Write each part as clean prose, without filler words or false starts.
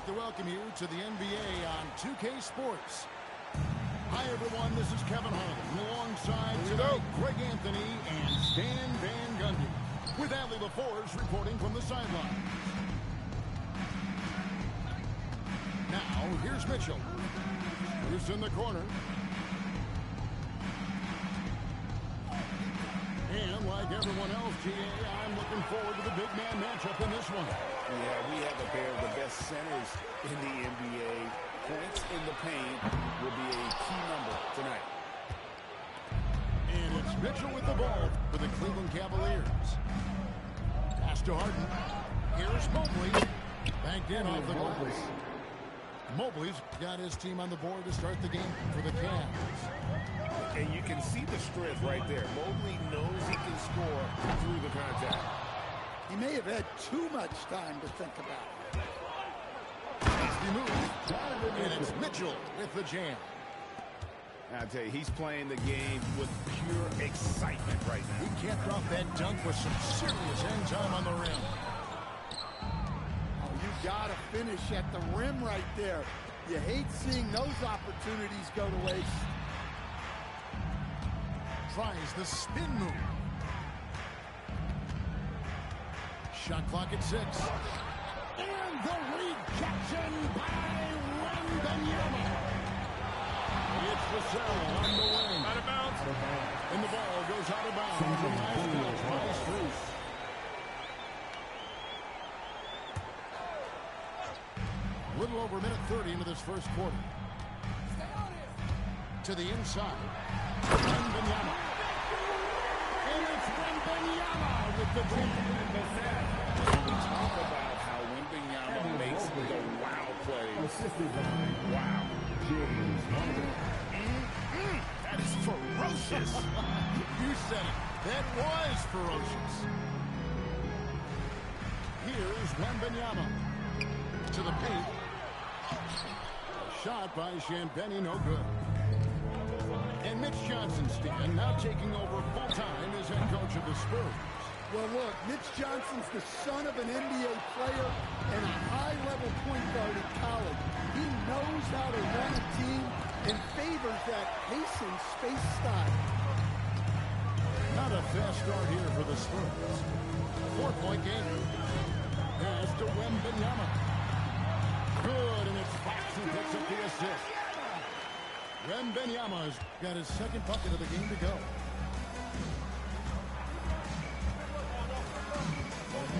to welcome you to the NBA on 2K Sports. Hi, everyone. This is Kevin Harlan alongside tonight Greg Anthony and Stan Van Gundy with Allie LaForce reporting from the sideline. Now, here's Mitchell. Bruce in the corner. And like everyone else, GA, I'm looking forward to the big man matchup in this one. Yeah, we have a pair of the best centers in the NBA. Points in the paint will be a key number tonight. And it's Mitchell with the ball for the Cleveland Cavaliers. Pass to Harden. Here's Mobley. Banked in off the glass. Mobley's got his team on the board to start the game for the Cavs. And you can see the strength right there. Mobley knows he can score through the contact. He may have had too much time to think about it. Nasty move. And it's Mitchell with the jam. I'll tell you, he's playing the game with pure excitement right now. He capped off that dunk with some serious end time on the rim. Oh, you got to finish at the rim right there. You hate seeing those opportunities go to waste. Tries the spin move. Shot clock at 6. And the rejection by Wembanyama. It's Vassell on the wing. Out of bounds. And the ball goes out of bounds. The last touch by Strus. A little over a minute 30 into this first quarter. To the inside. Wembanyama. And it's Wembanyama with the jam. We talk about how Wembanyama makes the wow plays. Wow. That is ferocious. You said it. That was ferocious. Here's Wembanyama. To the paint. A shot by Champagnie, no good. And Mitch Johnson, Stan, now taking over full-time as head coach of the Spurs. Well, look, Mitch Johnson's the son of an NBA player and a high-level point guard at college. He knows how to run a team and favors that pacing space style. Not a fast start here for the Spurs. 4-point game. Pass to Wembanyama. Good, and it's Fox who picks up the assist. Wembanyama's got his second bucket of the game to go.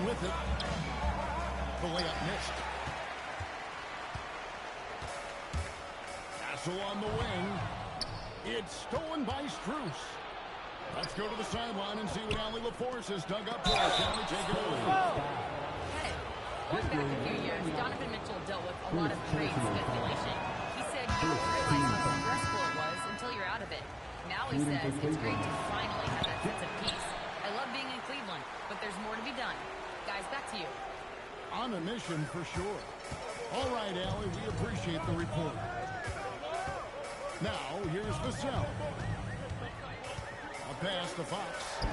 With it. The layup missed. Castle on the wing. It's stolen by Strus. Let's go to the sideline and see what Allie LaForce has dug up for us. Allie, take it over. Hey, going back a few years, Donovan Mitchell dealt with a lot of trade speculation. He said you don't realize how stressful it was until you're out of it. Now he says it's great to finally have that sense of peace. I love being in Cleveland, but there's more to be done. Guys, back to you. On a mission for sure. All right, Allie, we appreciate the report. Now, here's Vassell. A pass to Fox.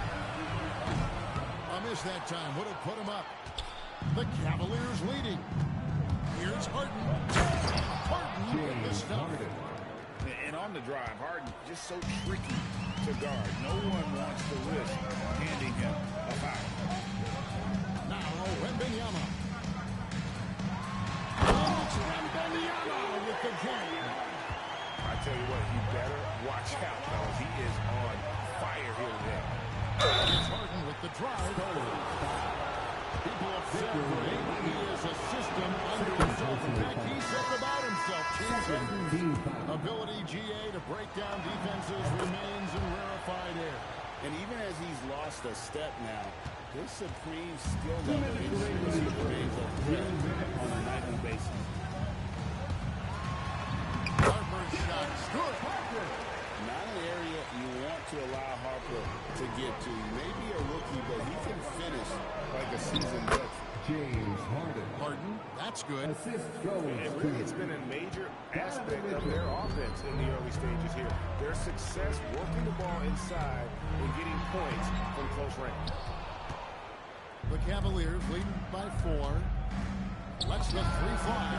A miss that time. Would have put him up. The Cavaliers leading. Here's Harden. Harden with the stop. And on the drive, Harden just so tricky to guard. No one wants to risk handing him a foul. Now, Wembanyama. Oh, it's Wembanyama with the jam. I tell you what, you better watch out, fellas. He is on fire here today. It's Harden with the drive. People upset with him. He is a system under himself. In fact, he said about himself, changing ability, GA, to break down defenses remains in rarefied air. And even as he's lost a step now, his supreme skill level ensures he remains a threat on a nightly basis. Harper's shot is good. Not an area you want to allow Harper to get to. He may be a rookie, but he can finish like a seasoned veteran. James Harden. Harden, that's good. Assist goes And really, it's been a major aspect of their offense in the early stages here. Their success working the ball inside and getting points from close range. The Cavaliers leading by 4. Lets the three fly.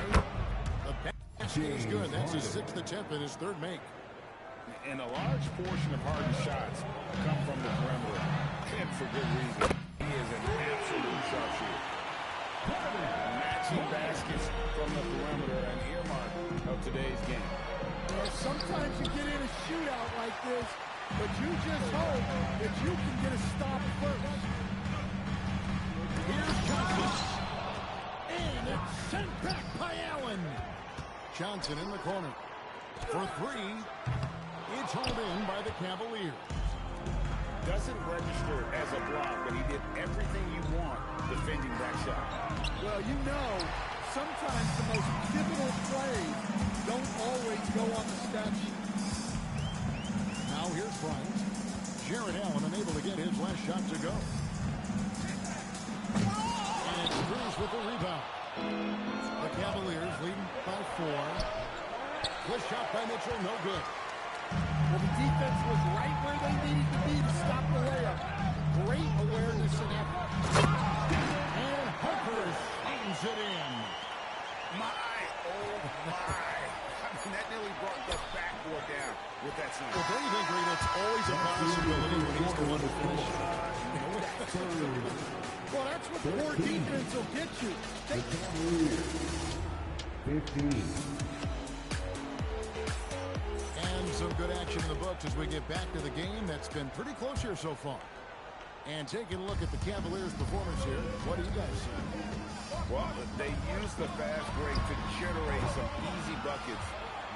The pass is good. That's his 6th attempt and his 3rd make. And a large portion of Harden's shots come from the perimeter. And for good reason. He is an absolute sharpshooter. Matching baskets from the perimeter, an earmark of today's game. Well, sometimes you get in a shootout like this, but you just hope that you can get a stop first. Here's Johnson. And it's sent back by Allen. Johnson in the corner. For 3. It's hauled in by the Cavaliers. Doesn't register as a block, but he did everything you want defending that shot. Well, you know, sometimes the most pivotal plays don't always go on the stat sheet. Now here's Bryant. Jared Allen unable to get his last shot to go. And it's Cruz with the rebound. The Cavaliers leading by 4. The shot by Mitchell, no good. Well, the defense was right where they needed to be to stop the layup. Great awareness and effort. And Harper slams it in. My, oh my. I mean, that nearly brought the backboard down with that slam. Well, don't you think, Green, it's always a possibility when he's going to finish? Well, that's what poor defense will get you. They 15. And some good action in the books as we get back to the game that's been pretty close here so far. And taking a look at the Cavaliers' performance here, what do you guys see? Well, they used the fast break to generate some easy buckets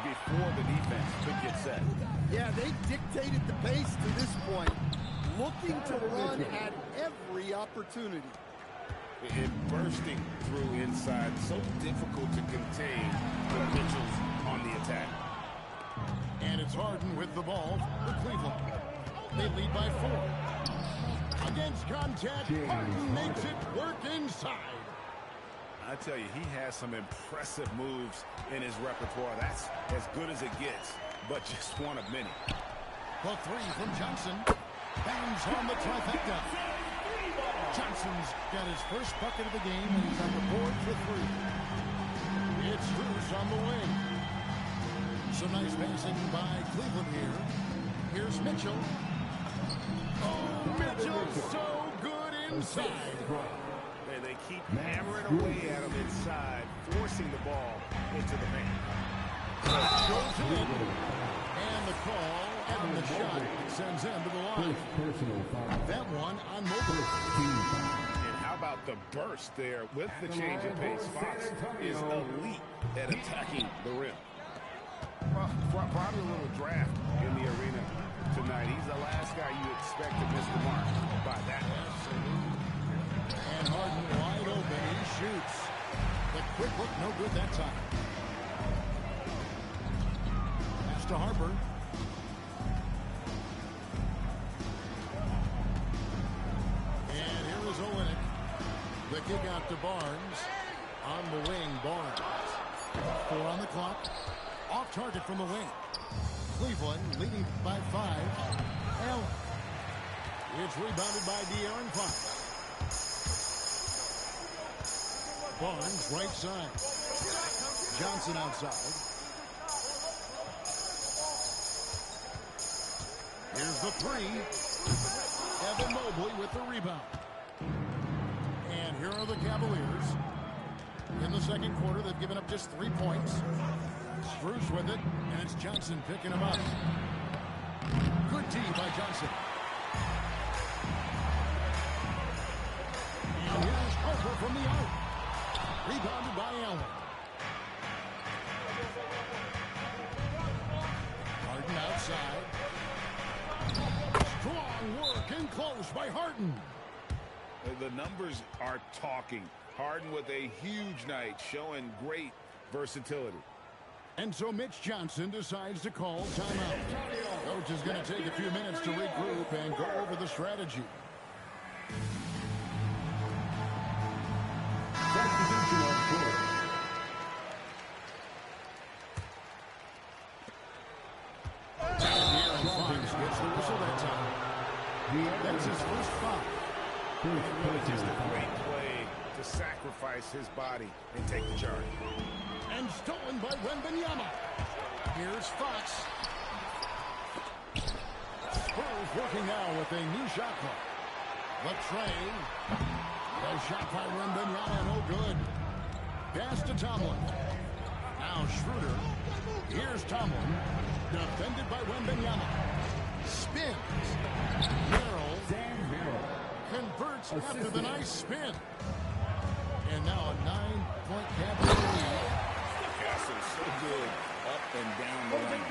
before the defense could get set. Yeah, they dictated the pace to this point, looking to run at every opportunity. And bursting through inside, so difficult to contain the Mitchells on the attack. And it's Harden with the ball for Cleveland. They lead by 4. Against contact, Harden makes it work inside. I tell you, he has some impressive moves in his repertoire. That's as good as it gets, but just one of many. The 3 from Johnson. Bangs on the trifecta. Johnson's got his first bucket of the game, and he's on the board for 3. It's Cruz on the wing. Some nice passing by Cleveland here. Here's Mitchell. Oh, Mitchell so good inside. And they keep hammering away at him inside, forcing the ball into the paint. Goes in. And the call and the shot sends him to the line. That one on Mobley. And how about the burst there with the change in pace? Fox is elite at attacking the rim. Well, probably a little draft in the arena tonight. He's the last guy you expect to miss the mark by that. And Harden wide open. He shoots. The quick look, no good that time. Pass to Harper. And here is Olynyk. The kick out to Barnes. On the wing, Barnes. 4 on the clock. Off target from the wing. Cleveland leading by 5. Allen. It's rebounded by De'Aaron Fox. Barnes right side. Johnson outside. Here's the 3. Evan Mobley with the rebound. And here are the Cavaliers. In the second quarter, they've given up just 3 points. Strus with it, and it's Johnson picking him up. Good D by Johnson. And here's Harper from the out. Rebounded by Allen. Harden outside. Strong work and close by Harden. The numbers are talking. Harden with a huge night, showing great versatility. And so Mitch Johnson decides to call timeout. Coach is going to take a few minutes to regroup and go over the strategy. De'Aaron Fox gets the whistle that time. That's his first foul. Just a great play to sacrifice his body and take the charge. And stolen by Wembanyama. Here's Fox. Spurs working now with a new shot clock. Latrey. The shot by Wembanyama, no good. Pass to Tomlin. Now Schroeder. Here's Tomlin. Defended by Wembanyama. Spins. Merrill converts after the nice spin. And now a 9-point Cavaliers lead. Castle so good up and down the lane.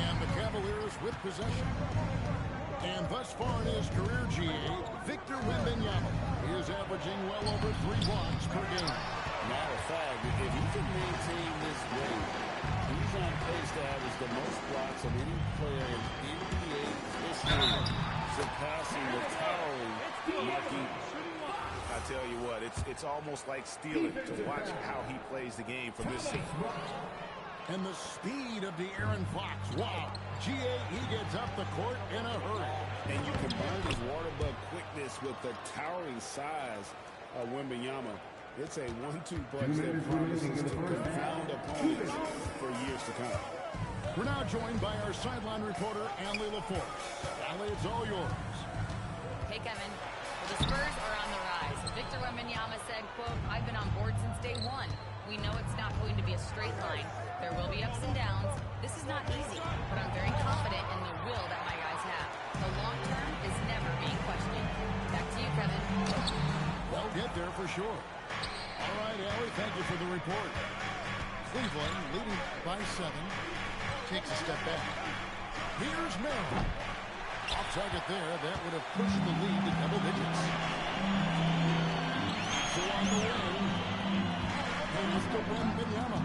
And the Cavaliers with possession. And thus far in his career, GA, Victor Wembanyama is averaging well over 3 blocks per game. Matter of fact, if he can maintain this rate, he's on pace to average the most blocks of any player in NBA history, surpassing the towering Marquis. I tell you what, it's almost like stealing to watch how he plays the game from this seat. And the speed of De'Aaron Fox. Wow. GA, he gets up the court in a hurry. And you combine his water bug quickness with the towering size of Wembanyama. It's a 1-2 punch that promises to confound opponents for years to come. We're now joined by our sideline reporter, Allie LaForce. Allie, it's all yours. Hey, Kevin. Well, the Spurs are on the rise. Victor Wembanyama said, quote, "I've been on board since day one. We know it's not going to be a straight line. There will be ups and downs. This is not easy, but I'm very confident in the will that my guys have. The long term is never being questioned." Back to you, Kevin. They'll get there for sure. All right, Allie, thank you for the report. Cleveland leading by 7. Takes a step back. Here's Merrill. Off target there. That would have pushed the lead to double digits. So on the way, here's to Wembanyama.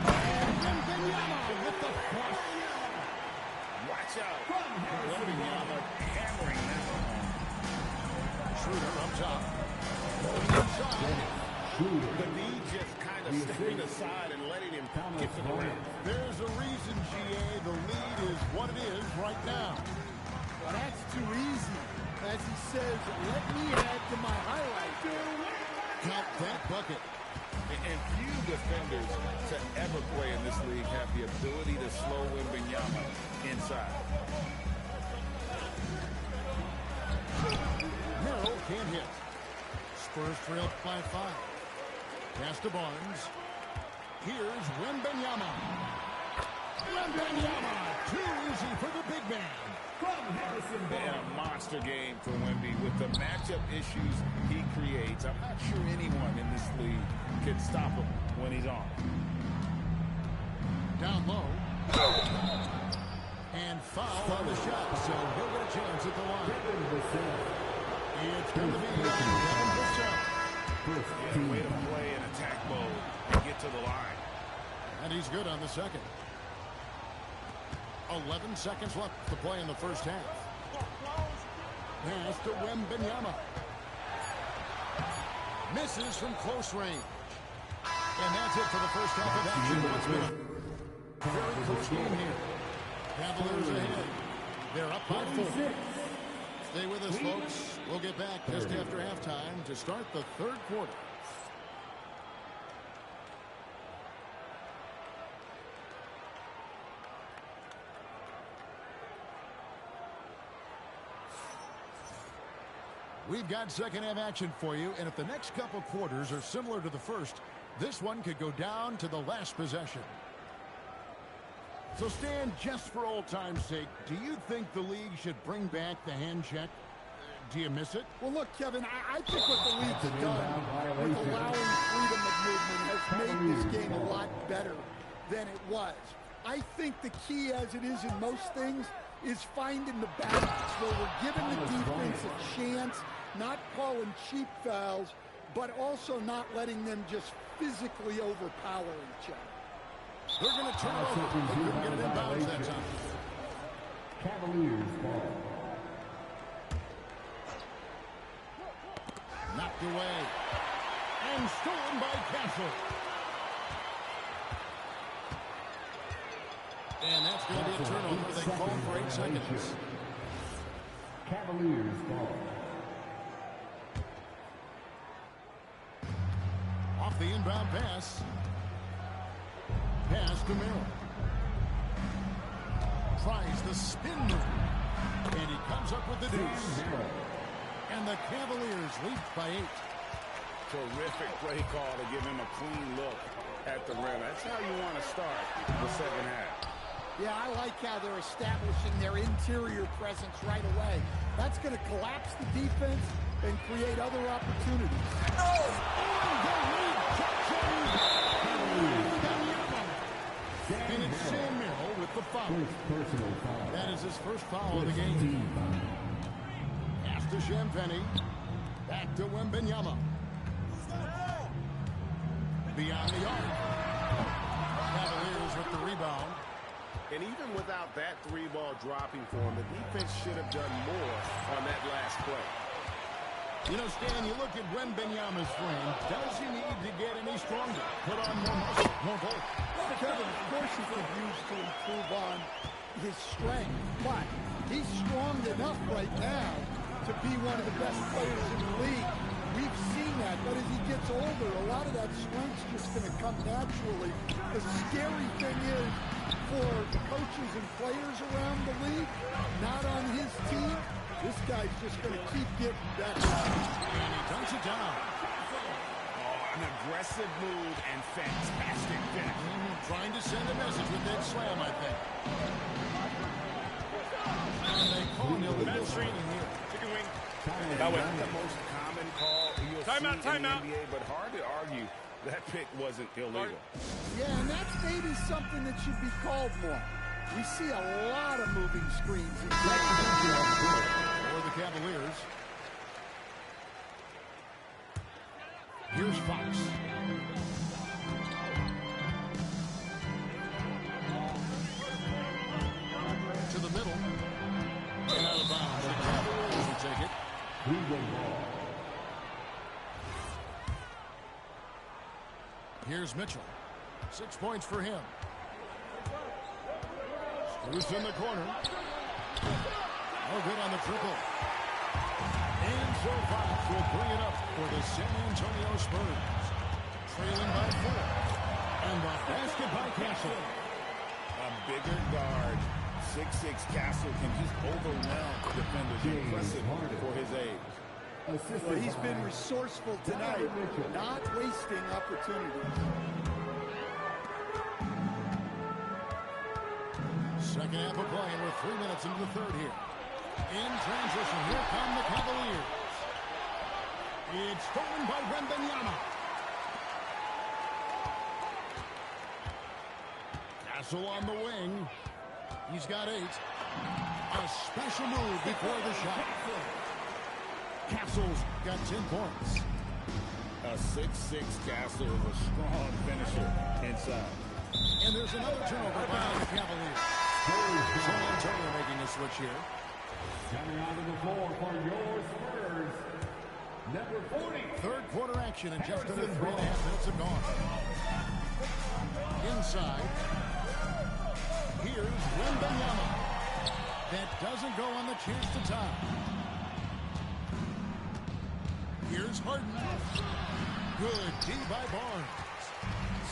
And Wembanyama with the flush. Watch out. Wembanyama hammering that one. Schroeder up top. Inside. The knee just kind of stepping aside and letting him get to the rim. There's a reason, GA. The lead is what it is right now. Well, that's too easy. As he says, let me add to my highlight. Count that bucket. And few defenders to ever play in this league have the ability to slow Wembanyama inside. Merrill can't hit. Spurs trail by 5. Pass to Barnes. Here's Wembanyama. Wembanyama! Too easy for the big man. And a monster game for Wemby with the matchup issues he creates. I'm not sure anyone in this league can stop him when he's on. Down low. And foul on the shot, so he'll get a chance at the line. It's going to be Kevin Vassell. Way to play in attack mode and get to the line. And he's good on the second. 11 seconds left to play in the first half. Pass to Wembanyama. Misses from close range. And that's it for the first half of action. It's been a very close game here. Cavaliers ahead. They're up by 4. Stay with us, folks. We'll get back just after halftime to start the third quarter. We've got second half action for you, and if the next couple quarters are similar to the first, this one could go down to the last possession. So, Stan, just for old time's sake, do you think the league should bring back the hand check? Do you miss it? Well, look, Kevin, I think what the league's done with allowing freedom of movement has made this game a lot better than it was. I think the key, as it is in most things, is finding the balance where we're giving the defense a chance, not calling cheap fouls, but also not letting them just physically overpower each other. They're going to turn it over. They couldn't get it in bounds that time. Cavaliers ball. Knocked away. And stolen by Castle. And that's going to be a turnover. They call for 8 seconds. Cavaliers ball. the inbound pass. Pass to Merrill. Tries the spin move. And he comes up with the deuce. And the Cavaliers lead by 8. Terrific play call to give him a clean look at the rim. That's how you want to start the second half. Yeah, I like how they're establishing their interior presence right away. That's going to collapse the defense and create other opportunities. And it's Sam Merrill with the foul. That is his first foul of the game. Pass to Champagnie. Back to Wembanyama. Beyond the arc. Cavaliers with the rebound. And even without that 3-ball dropping for him, the defense should have done more on that last play. You know, Stan, you look at Wembanyama's frame. Does he need to get any stronger? Put on more muscle, more bulk. Kevin, of course he could use to improve on his strength, but he's strong enough right now to be one of the best players in the league. We've seen that, but as he gets older, a lot of that strength's just going to come naturally. The scary thing is, for coaches and players around the league, not on his team, this guy's just going to keep getting better. And he dunks it down. Oh, an aggressive move and fantastic finish. Trying to send a message with that slam, I think. And they call him illegal swinging here. Chicken wing. That was the most common call you'll see in the NBA, but hard to argue that pick wasn't illegal. Yeah, and that's maybe something that should be called more. We see a lot of moving screens. For the Cavaliers. Here's Fox. To the middle. And out of bounds. The Cavaliers will take it. Here's Mitchell. 6 points for him. Loose in the corner. No good on the triple. And so Fox will bring it up for the San Antonio Spurs. Trailing by 4. And the basket by Castle. A bigger guard, 6'6" Castle, can just overwhelm defenders. Impressive for his age. Well, he's been resourceful tonight, not wasting opportunities. Second half of play, and we're 3 minutes into the third here. In transition, here come the Cavaliers. It's stolen by Wembanyama. Castle on the wing. He's got 8. A special move before the shot. Castle's got 10 points. A 6'6" Castle is a strong finisher inside. And there's another turnover by the Cavaliers. San Antonio making a switch here. Coming onto the floor for your Spurs, number 40. Third quarter action and just under 3.5 minutes have gone. Inside. Here's Wembanyama. That doesn't go on the chance to tie. Here's Harden. Good D by Barnes.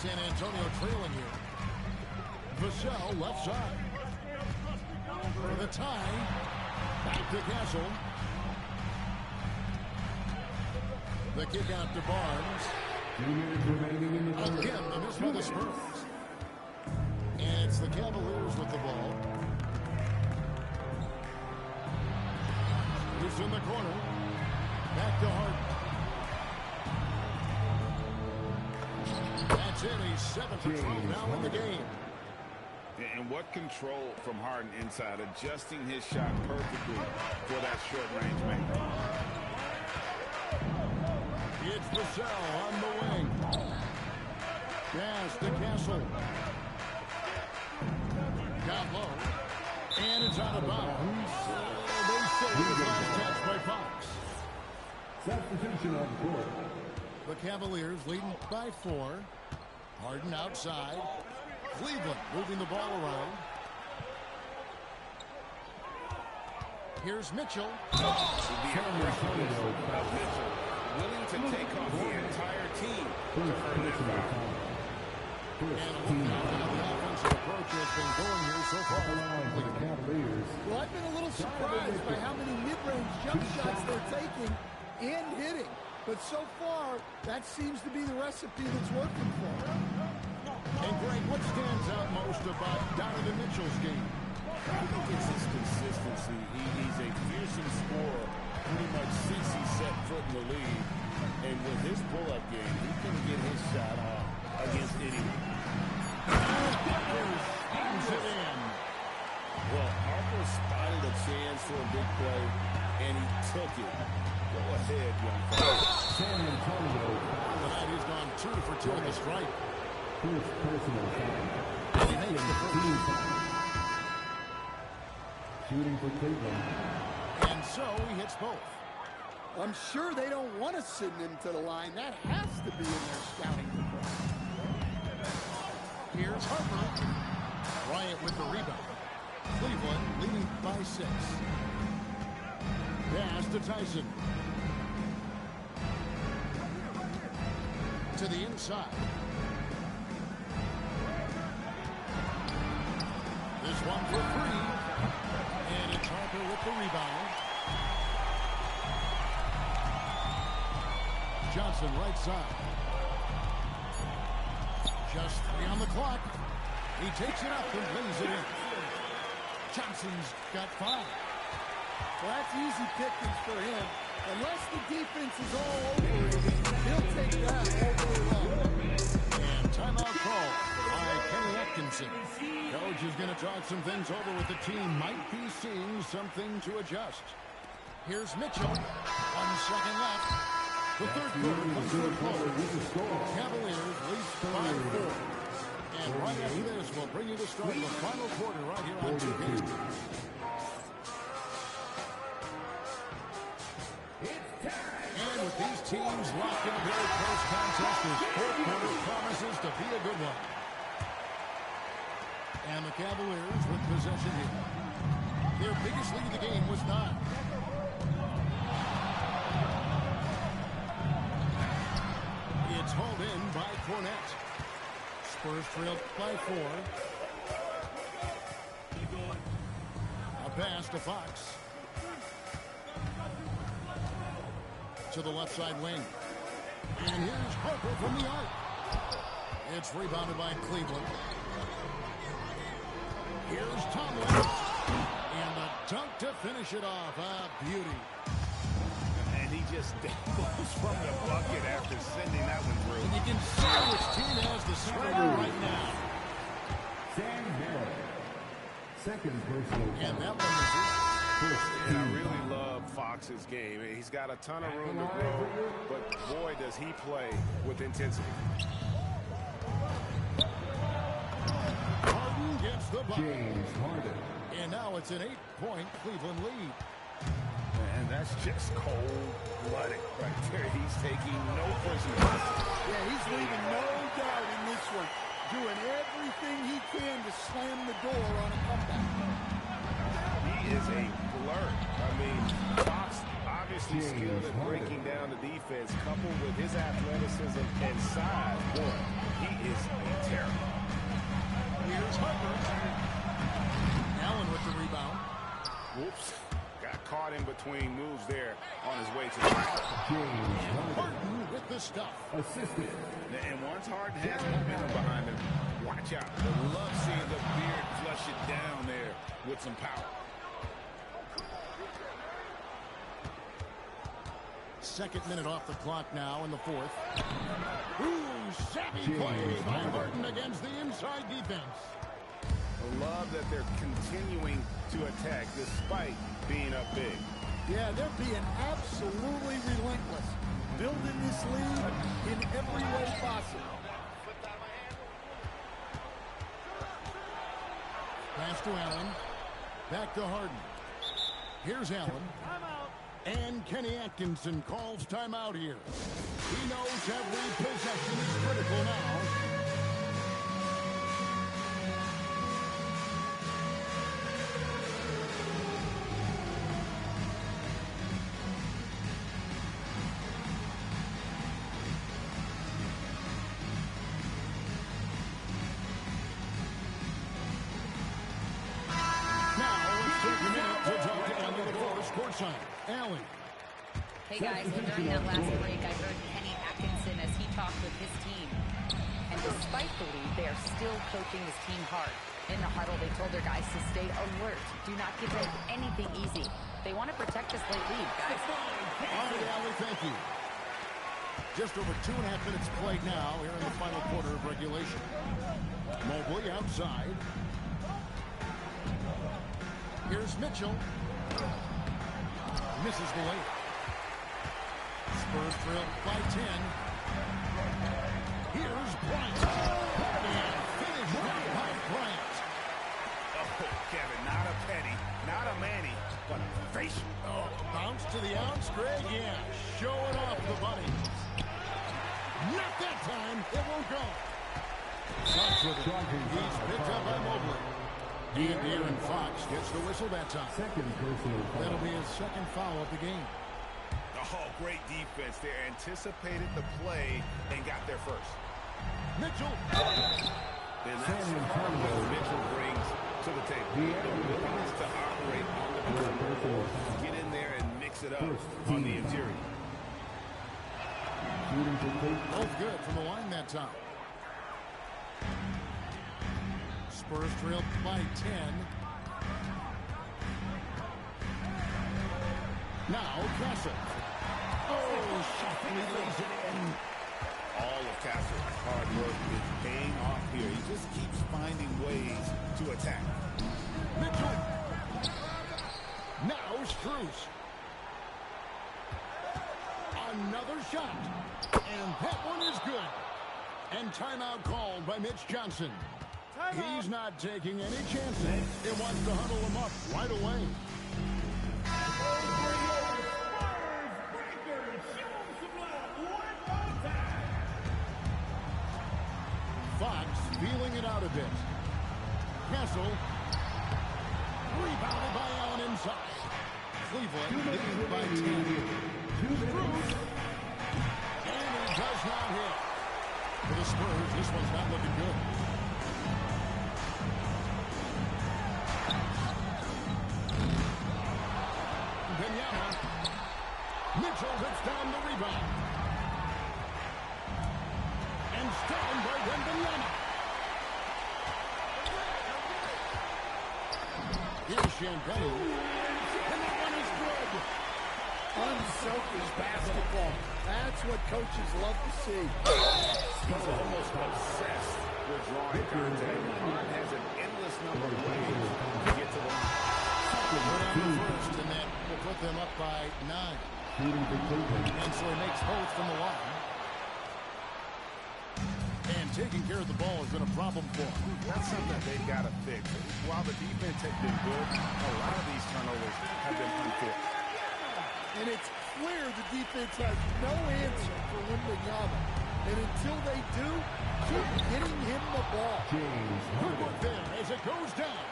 San Antonio trailing here. Vassell left side. For the tie. Back to Castle. The kick out to Barnes. 2 minutes remaining in the third. Again, the miss by the Spurs. And it's the Cavaliers with the ball. Loose in the corner. Back to Harden. That's it. He's 7 for 12 now in the game. And what control from Harden inside, adjusting his shot perfectly for that short-range man. It's Vassell on the wing. Pass to Castle. Down low. And it's out of bounds. They say the last touch by Fox. Substitution on the court. The Cavaliers leading by 4. Harden outside. Cleveland moving the ball around. Here's Mitchell. The aggressiveness of Mitchell, willing to take off the entire team First personal foul. First And a team look at how foul. the offensive approach has been going here so far. Line for the Cavaliers. Well, I've been a little surprised by how many mid-range jump shots they're taking and hitting. But so far, that seems to be the recipe that's working for them. And Greg, what stands out most about Donovan Mitchell's game? I think it's his consistency. He's a fearsome scorer pretty much since he set foot in the league. And with his pull-up game, he can get his shot off against anyone. Hangs it in. Well, Harper spotted a chance for a big play, and he took it. Go ahead, young fella. San Antonio. Tonight he's gone 2 for 2 at the stripe. First personal foul. He makes the first. Team foul. Shooting for Cleveland. And so he hits both. I'm sure they don't want to send him to the line. That has to be in their scouting report. Here's Harper. Bryant with the rebound. Cleveland leading by 6. Pass to Tyson. To the inside. This one for 3. And it's Harper with the rebound. Johnson right side. Just 3 on the clock. He takes it up and lays it in. Johnson's got 5. Well, that's easy pickings for him. Unless the defense is all over it, he'll take that all day long. And timeout call by Kenny Atkinson. Coach is going to talk some things over with the team. Might be seeing something to adjust. Here's Mitchell. 1 second left. The third quarter comes to a close. Cavaliers lead 5-4. And right after this, we'll bring you the start of the final quarter right here on 2K. And with these teams locked in a very close contest, this fourth quarter promises to be a good one. And the Cavaliers with possession here. Their biggest lead of the game was 9. It's hauled in by Cornette. Spurs trailed by 4. A pass to Fox. To the left side wing. And here's Harper from the arc. It's rebounded by Cleveland. Here's Tomlin. And a dunk to finish it off. A beauty. And he just goes from the bucket after sending that one through. And you can see which team has the starter right now. Sam Merrill. Second personal And foul. that one misses. First And I team really love Fox's game. He's got a ton of room to grow, but boy, does he play with intensity. Harden gets the bucket. James Harden. And now it's an 8-point Cleveland lead. And that's just cold-blooded right there. He's taking no prisoners. Yeah, he's leaving no doubt in this one. Doing everything he can to slam the door on a comeback. He is a blur. I mean, Fox obviously skilled at breaking down the defense, coupled with his athleticism and size. Boy, he is a terror. Here's Harper. Allen with the rebound. Whoops. Got caught in between moves there on his way to the line. James Harden. Harden with the stuff. Assisted. And once Harden has momentum behind him, watch out. I love seeing the beard flush it down there with some power. Second minute off the clock now in the 4th. Ooh, savvy play by Harden against the inside defense. I love that they're continuing to attack despite being up big. Yeah, they're being absolutely relentless. Building this lead in every way possible. Pass to Allen. Back to Harden. Here's Allen. And Kenny Atkinson calls timeout here. He knows every possession is critical now. side. Allen. Hey guys, well, during that last break, I heard Kenny Atkinson as he talked with his team. And despite the lead, they are still coaching his team hard. In the huddle, they told their guys to stay alert. Do not give them anything easy. They want to protect this late lead, guys. All right, Allie, thank you. Just over 2.5 minutes played now here in the final quarter of regulation. Mobley outside. Here's Mitchell. Misses the layup. Spurs trail by 10. Here's Bryant. And finish by Bryant. Oh, Kevin, not a penny, not a Manny, but a facial. Oh, bounce to the ounce, Greg. Yeah, showing off the buddy. Not that time. It won't go. Sucks with it. He's picked up by Mobley. And Aaron Fox gets the whistle that time. That'll be his second foul of the game. Oh, great defense there. Anticipated the play and got there first. Mitchell. And that's what Mitchell brings to the table. The willingness to operate on the perimeter. Get in there and mix it up on the interior. Both good from the line that time. Spurs trail by 10. Now Castle. Oh, shot lays it in. All of Castle's hard work is paying off here. He just keeps finding ways to attack. Mitchell. Now Strus. Another shot. And that one is good. And timeout called by Mitch Johnson. He's not taking any chances. He wants to huddle him up right away. Fox feeling it out a bit. Castle. Rebounded by Allen inside. Cleveland leading by 10. Strus. And he does not hit. For the Spurs, this one's not looking good. Benyama. Mitchell hits down the rebound. And stolen by Wembanyama. Here's Champagne. And that one is good. Unselfish basketball. That's what coaches love to see. He's almost obsessed with drawing contact. Hart has an endless number of ways to get to the line. Put on the first, and that will put them up by 9. And so he makes both from the line. And taking care of the ball has been a problem for him. That's something that they've got to fix. While the defense has been good, a lot of these turnovers have been unforced. And it's clear the defense has no answer for Wembanyama. And until they do, keep getting him the ball. Good work there as it goes down.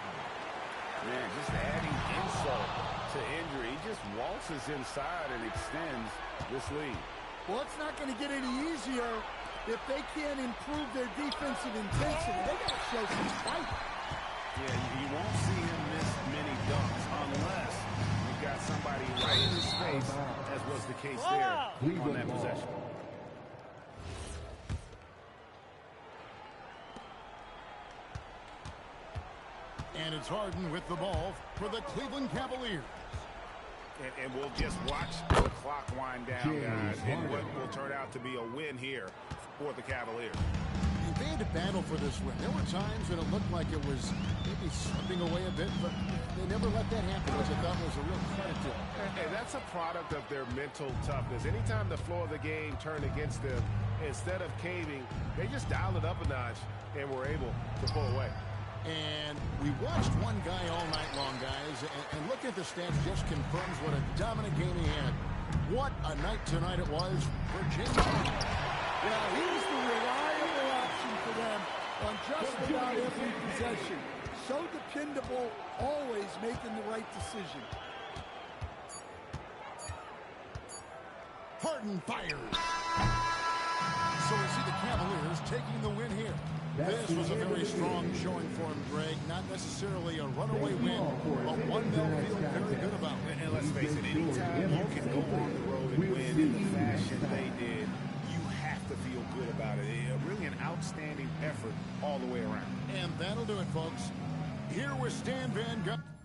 Man, just adding insult to injury. He just waltzes inside and extends this lead. Well, it's not going to get any easier if they can't improve their defensive intensity. They got to show some fight. Yeah, you won't see him miss many dunks unless you've got somebody right in his face, as was the case there on that possession. And it's Harden with the ball for the Cleveland Cavaliers. And we'll just watch the clock wind down, guys, and what will turn out to be a win here for the Cavaliers. And they had to battle for this win. There were times when it looked like it was maybe slipping away a bit, but they never let that happen, which I thought was a real credit to them. And that's a product of their mental toughness. Anytime the floor of the game turned against them, instead of caving, they just dialed it up a notch and were able to pull away. And we watched one guy all night long, guys, and looking at the stats just confirms what a dominant game he had. What a night tonight it was for James Harden. Yeah, he was the reliable option for them on just about every possession. So dependable, always making the right decision. Harden fires. So we see the Cavaliers taking the win here. This was a very strong showing for him, Greg. Not necessarily a runaway win, but one they'll feel very good about. And let's face it, anytime you can go on the road and win in the fashion they did, you have to feel good about it. Really an outstanding effort all the way around. And that'll do it, folks. Here with Stan Van Gundy.